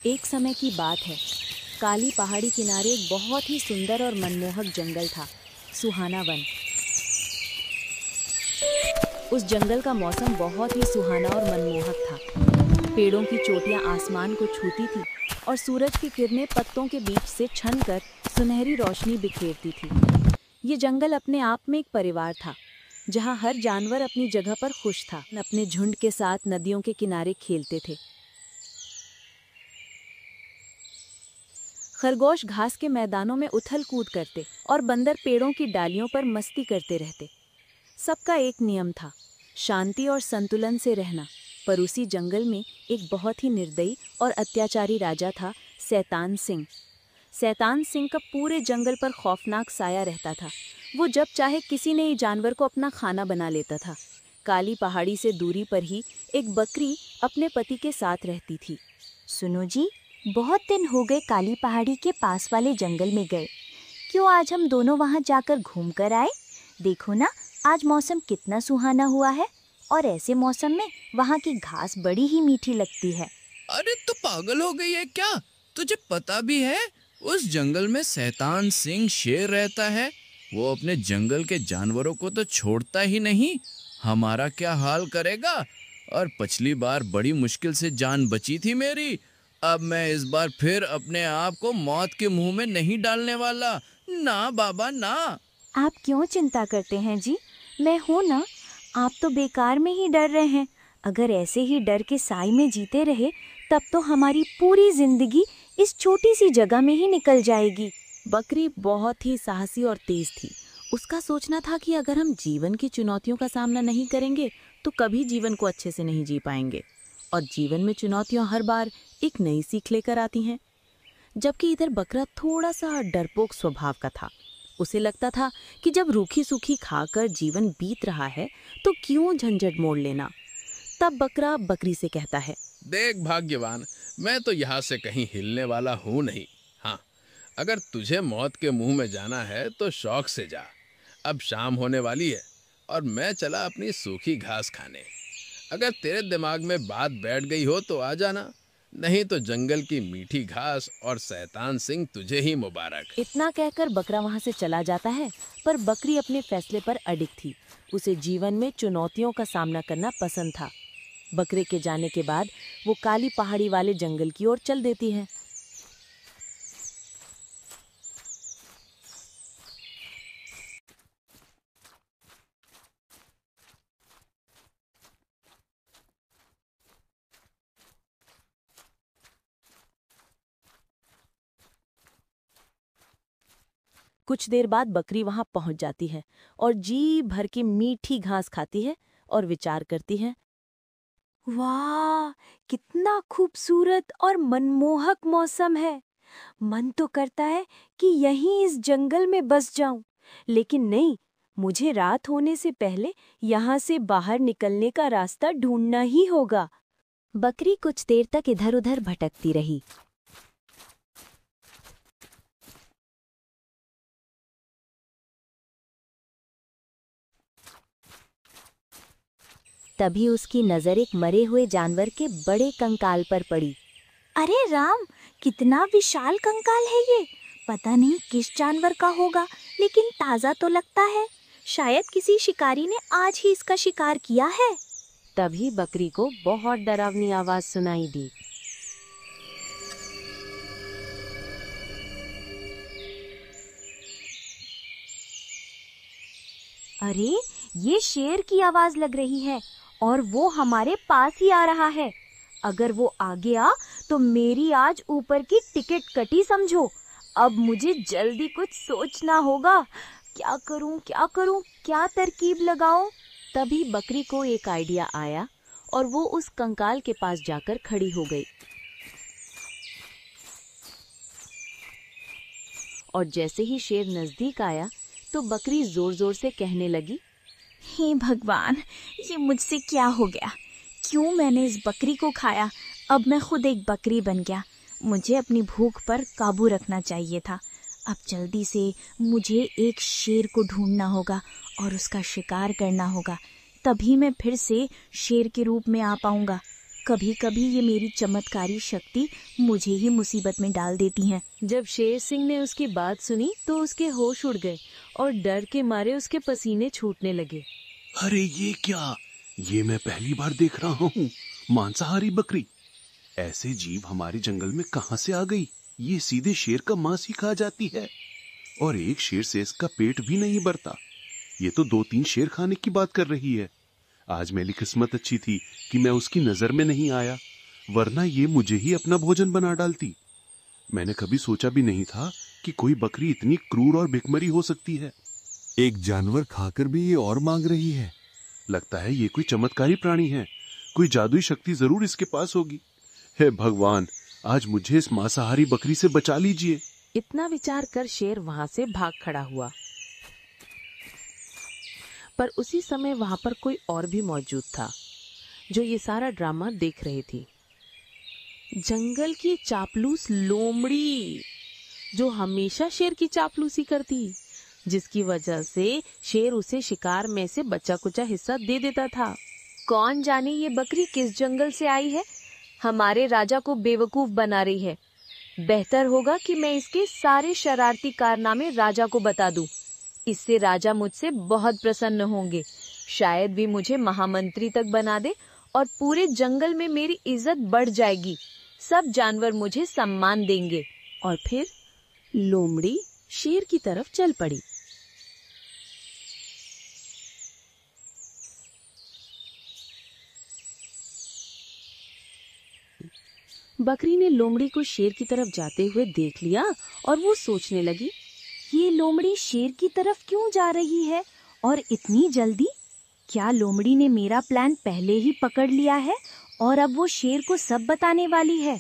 एक समय की बात है। काली पहाड़ी किनारे एक बहुत ही सुंदर और मनमोहक जंगल था, सुहाना वन। उस जंगल का मौसम बहुत ही सुहाना और मनमोहक था। पेड़ों की चोटियां आसमान को छूती थी और सूरज की किरणें पत्तों के बीच से छनकर सुनहरी रोशनी बिखेरती थी। ये जंगल अपने आप में एक परिवार था, जहां हर जानवर अपनी जगह पर खुश था। अपने झुंड के साथ नदियों के किनारे खेलते थे। खरगोश घास के मैदानों में उथल कूद करते और बंदर पेड़ों की डालियों पर मस्ती करते रहते। सबका एक नियम था, शांति और संतुलन से रहना। पर उसी जंगल में एक बहुत ही निर्दयी और अत्याचारी राजा था, शैतान सिंह। शैतान सिंह का पूरे जंगल पर खौफनाक साया रहता था। वो जब चाहे किसी नए जानवर को अपना खाना बना लेता था। काली पहाड़ी से दूरी पर ही एक बकरी अपने पति के साथ रहती थी। सुनो जी, बहुत दिन हो गए काली पहाड़ी के पास वाले जंगल में गए। क्यों आज हम दोनों वहां जाकर घूम कर आए? देखो ना, आज मौसम कितना सुहाना हुआ है और ऐसे मौसम में वहां की घास बड़ी ही मीठी लगती है। अरे तू पागल हो गई है क्या? तुझे पता भी है उस जंगल में शैतान सिंह शेर रहता है। वो अपने जंगल के जानवरों को तो छोड़ता ही नहीं। हमारा क्या हाल करेगा? और पिछली बार बड़ी मुश्किल से जान बची थी मेरी। अब मैं इस बार फिर अपने आप को मौत के मुंह में नहीं डालने वाला। ना बाबा ना। आप क्यों चिंता करते हैं जी? मैं हूँ ना। आप तो बेकार में ही डर रहे हैं। अगर ऐसे ही डर के साए में जीते रहे तब तो हमारी पूरी जिंदगी इस छोटी सी जगह में ही निकल जाएगी। बकरी बहुत ही साहसी और तेज थी। उसका सोचना था कि अगर हम जीवन की चुनौतियों का सामना नहीं करेंगे तो कभी जीवन को अच्छे से नहीं जी पाएंगे। और जीवन में चुनौतियां हर बार एक नई सीख लेकर आती हैं। जबकि इधर बकरा थोड़ा सा डरपोक स्वभाव का था। उसे लगता था कि जब रूखी सूखी खाकर जीवन बीत रहा है तो क्यों झंझट मोड़ लेना। तब बकरा बकरी से कहता है, देख भाग्यवान, मैं तो यहाँ से कहीं हिलने वाला हूँ नहीं। हाँ, अगर तुझे मौत के मुंह में जाना है तो शौक से जा। अब शाम होने वाली है और मैं चला अपनी सूखी घास खाने। अगर तेरे दिमाग में बात बैठ गई हो तो आ जाना, नहीं तो जंगल की मीठी घास और शैतान सिंह तुझे ही मुबारक। इतना कहकर बकरा वहां से चला जाता है। पर बकरी अपने फैसले पर अडिग थी। उसे जीवन में चुनौतियों का सामना करना पसंद था। बकरे के जाने के बाद वो काली पहाड़ी वाले जंगल की ओर चल देती है। कुछ देर बाद बकरी वहां पहुंच जाती है और जी भर की मीठी घास खाती है और विचार करती है, वाह, कितना खूबसूरत और मनमोहक मौसम है। मन तो करता है कि यहीं इस जंगल में बस जाऊं, लेकिन नहीं, मुझे रात होने से पहले यहाँ से बाहर निकलने का रास्ता ढूंढना ही होगा। बकरी कुछ देर तक इधर-उधर भटकती रही। तभी उसकी नजर एक मरे हुए जानवर के बड़े कंकाल पर पड़ी। अरे राम, कितना विशाल कंकाल है ये। पता नहीं किस जानवर का होगा, लेकिन ताजा तो लगता है। शायद किसी शिकारी ने आज ही इसका शिकार किया है। तभी बकरी को बहुत डरावनी आवाज सुनाई दी। अरे, ये शेर की आवाज लग रही है और वो हमारे पास ही आ रहा है। अगर वो आ गया तो मेरी आज ऊपर की टिकट कटी समझो। अब मुझे जल्दी कुछ सोचना होगा। क्या करूं, क्या तरकीब लगाऊं? तभी बकरी को एक आइडिया आया और वो उस कंकाल के पास जाकर खड़ी हो गई। और जैसे ही शेर नजदीक आया तो बकरी जोर जोर से कहने लगी, हे भगवान, ये मुझसे क्या हो गया? क्यों मैंने इस बकरी को खाया? अब मैं खुद एक बकरी बन गया। मुझे अपनी भूख पर काबू रखना चाहिए था। अब जल्दी से मुझे एक शेर को ढूंढना होगा और उसका शिकार करना होगा। तभी मैं फिर से शेर के रूप में आ पाऊंगा। कभी कभी ये मेरी चमत्कारी शक्ति मुझे ही मुसीबत में डाल देती हैं। जब शेर सिंह ने उसकी बात सुनी तो उसके होश उड़ गए और डर के मारे उसके पसीने छूटने लगे। अरे ये क्या, ये मैं पहली बार देख रहा हूँ, मांसाहारी बकरी। ऐसे जीव हमारे जंगल में कहाँ से आ गई? ये सीधे शेर का मांस ही खा जाती है, और एक शेर से इसका पेट भी नहीं भरता। ये तो 2-3 शेर खाने की बात कर रही है। आज मेरी किस्मत अच्छी थी कि मैं उसकी नजर में नहीं आया, वरना ये मुझे ही अपना भोजन बना डालती। मैंने कभी सोचा भी नहीं था कि कोई बकरी इतनी क्रूर और भिखमरी हो सकती है। एक जानवर खाकर भी ये और मांग रही है। लगता है ये कोई चमत्कारी प्राणी है, कोई जादुई शक्ति जरूर इसके पास होगी। हे भगवान, आज मुझे इस मांसाहारी बकरी से बचा लीजिए। इतना विचार कर शेर वहां से भाग खड़ा हुआ, पर उसी समय वहां पर कोई और भी मौजूद था जो ये सारा ड्रामा देख रही थी। जंगल की चापलूस लोमड़ी, जो हमेशा शेर की चापलूसी करती, जिसकी वजह से शेर उसे शिकार में से बचा कुचा हिस्सा दे देता था। कौन जाने ये बकरी किस जंगल से आई है, हमारे राजा को बेवकूफ बना रही है। बेहतर होगा कि मैं इसके सारे शरारती कारनामे राजा को बता दूं। इससे राजा मुझसे बहुत प्रसन्न होंगे, शायद भी मुझे महामंत्री तक बना दे और पूरे जंगल में मेरी इज्जत बढ़ जाएगी। सब जानवर मुझे सम्मान देंगे। और फिर लोमड़ी शेर की तरफ चल पड़ी। बकरी ने लोमड़ी को शेर की तरफ जाते हुए देख लिया और वो सोचने लगी, ये लोमड़ी शेर की तरफ क्यों जा रही है और इतनी जल्दी? क्या लोमड़ी ने मेरा प्लान पहले ही पकड़ लिया है और अब वो शेर को सब बताने वाली है?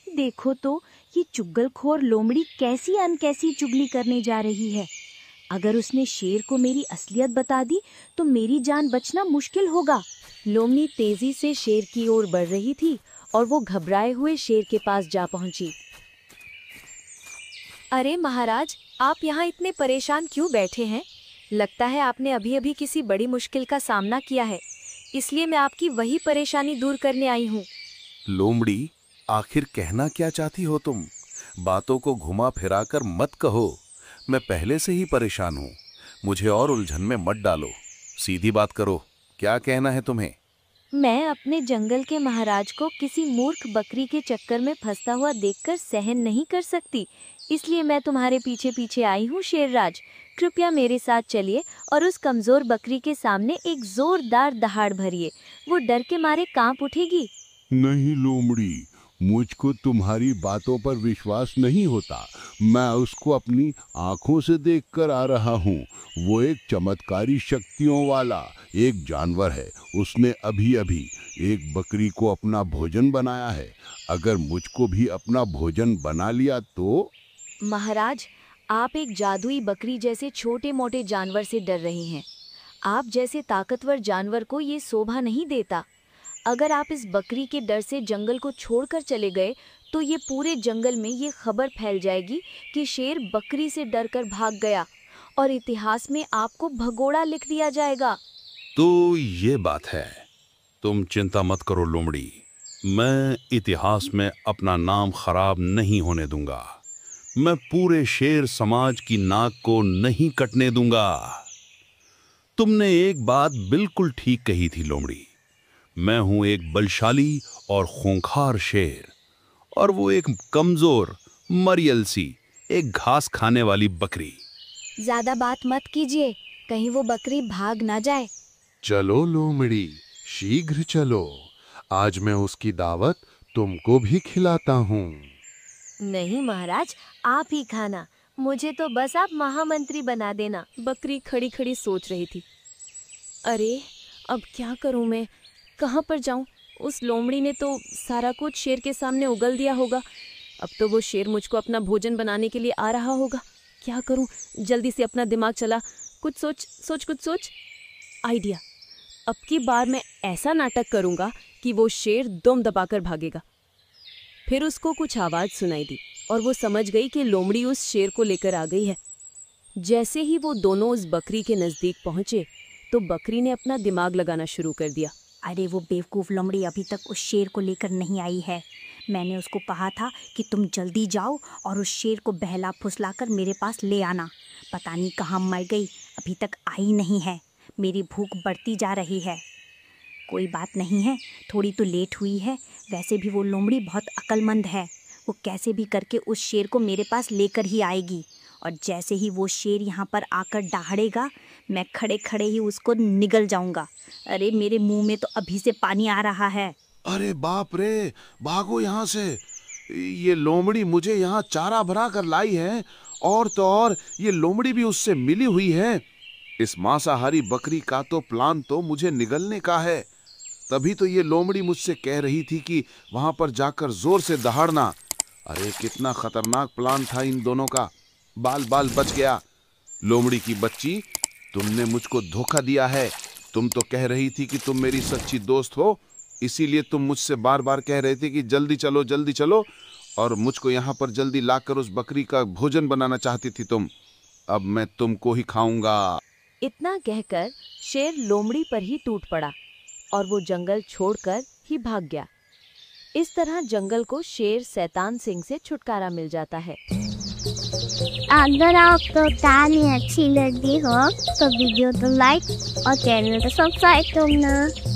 देखो तो ये चुगलखोर लोमड़ी कैसी अनकैसी चुगली करने जा रही है। अगर उसने शेर को मेरी असलियत बता दी तो मेरी जान बचना मुश्किल होगा। लोमड़ी तेजी से शेर की ओर बढ़ रही थी और वो घबराए हुए शेर के पास जा पहुंची। अरे महाराज, आप यहाँ इतने परेशान क्यों बैठे हैं? लगता है आपने अभी अभी किसी बड़ी मुश्किल का सामना किया है, इसलिए मैं आपकी वही परेशानी दूर करने आई हूँ। लोमड़ी, आखिर कहना क्या चाहती हो तुम? बातों को घुमा फिरा कर मत कहो। मैं पहले से ही परेशान हूँ, मुझे और उलझन में मत डालो। सीधी बात करो, क्या कहना है तुम्हें? मैं अपने जंगल के महाराज को किसी मूर्ख बकरी के चक्कर में फंसता हुआ देखकर सहन नहीं कर सकती, इसलिए मैं तुम्हारे पीछे पीछे आई हूँ शेरराज। कृपया मेरे साथ चलिए और उस कमजोर बकरी के सामने एक जोरदार दहाड़ भरिए, वो डर के मारे कांप उठेगी। नहीं लोमड़ी, मुझको तुम्हारी बातों पर विश्वास नहीं होता। मैं उसको अपनी आंखों से देखकर आ रहा हूँ। वो एक चमत्कारी शक्तियों वाला एक जानवर है। उसने अभी अभी एक बकरी को अपना भोजन बनाया है। अगर मुझको भी अपना भोजन बना लिया तो? महाराज, आप एक जादुई बकरी जैसे छोटे मोटे जानवर से डर रहे हैं। आप जैसे ताकतवर जानवर को ये शोभा नहीं देता। अगर आप इस बकरी के डर से जंगल को छोड़कर चले गए तो ये पूरे जंगल में ये खबर फैल जाएगी कि शेर बकरी से डरकर भाग गया और इतिहास में आपको भगोड़ा लिख दिया जाएगा। तो ये बात है। तुम चिंता मत करो लोमड़ी, मैं इतिहास में अपना नाम खराब नहीं होने दूंगा। मैं पूरे शेर समाज की नाक को नहीं कटने दूंगा। तुमने एक बात बिल्कुल ठीक कही थी लोमड़ी। मैं हूं एक बलशाली और खूंखार शेर, और वो एक कमजोर मरियल सी एक घास खाने वाली बकरी। ज्यादा बात मत कीजिए, कहीं वो बकरी भाग ना जाए। चलो लोमड़ी, शीघ्र चलो। आज मैं उसकी दावत तुमको भी खिलाता हूँ। नहीं महाराज, आप ही खाना, मुझे तो बस आप महामंत्री बना देना। बकरी खड़ी खड़ी सोच रही थी, अरे अब क्या करूं मैं, कहाँ पर जाऊं? उस लोमड़ी ने तो सारा कुछ शेर के सामने उगल दिया होगा। अब तो वो शेर मुझको अपना भोजन बनाने के लिए आ रहा होगा। क्या करूं? जल्दी से अपना दिमाग चला, कुछ सोच। आइडिया, अब की बार मैं ऐसा नाटक करूंगा कि वो शेर दम दबाकर भागेगा। फिर उसको कुछ आवाज सुनाई दी और वो समझ गई कि लोमड़ी उस शेर को लेकर आ गई है। जैसे ही वो दोनों उस बकरी के नजदीक पहुंचे तो बकरी ने अपना दिमाग लगाना शुरू कर दिया। अरे वो बेवकूफ़ लोमड़ी अभी तक उस शेर को लेकर नहीं आई है। मैंने उसको कहा था कि तुम जल्दी जाओ और उस शेर को बहला फुसलाकर मेरे पास ले आना। पता नहीं कहाँ मर गई, अभी तक आई नहीं है। मेरी भूख बढ़ती जा रही है। कोई बात नहीं है, थोड़ी तो लेट हुई है, वैसे भी वो लोमड़ी बहुत अक्लमंद है। वो कैसे भी करके उस शेर को मेरे पास लेकर ही आएगी, और जैसे ही वो शेर यहाँ पर आकर दहाड़ेगा, मैं खड़े खड़े ही उसको निगल जाऊंगा। अरे मेरे मुंह में तो अभी से पानी आ रहा है। अरे बाप रे, भागो यहाँ से। ये लोमड़ी मुझे यहाँ चारा भरा कर लाई है, और तो और ये लोमड़ी भी उससे मिली हुई है। इस मांसाहारी बकरी का तो प्लान तो मुझे निगलने का है। तभी तो ये लोमड़ी मुझसे कह रही थी कि वहां पर जाकर जोर से दहाड़ना। अरे कितना खतरनाक प्लान था इन दोनों का। बाल बाल बच गया। लोमड़ी की बच्ची, तुमने मुझको धोखा दिया है। तुम तो कह रही थी कि तुम मेरी सच्ची दोस्त हो, इसीलिए तुम मुझसे बार बार कह रहे थे कि जल्दी चलो, और मुझको यहाँ पर जल्दी लाकर उस बकरी का भोजन बनाना चाहती थी तुम। अब मैं तुमको ही खाऊंगा। इतना कहकर शेर लोमड़ी पर ही टूट पड़ा और वो जंगल छोड़कर ही भाग गया। इस तरह जंगल को शेर शैतान सिंह से छुटकारा मिल जाता है। अगर आपको कहानी अच्छी लगी हो तो वीडियो को लाइक और चैनल को सब्सक्राइब करना।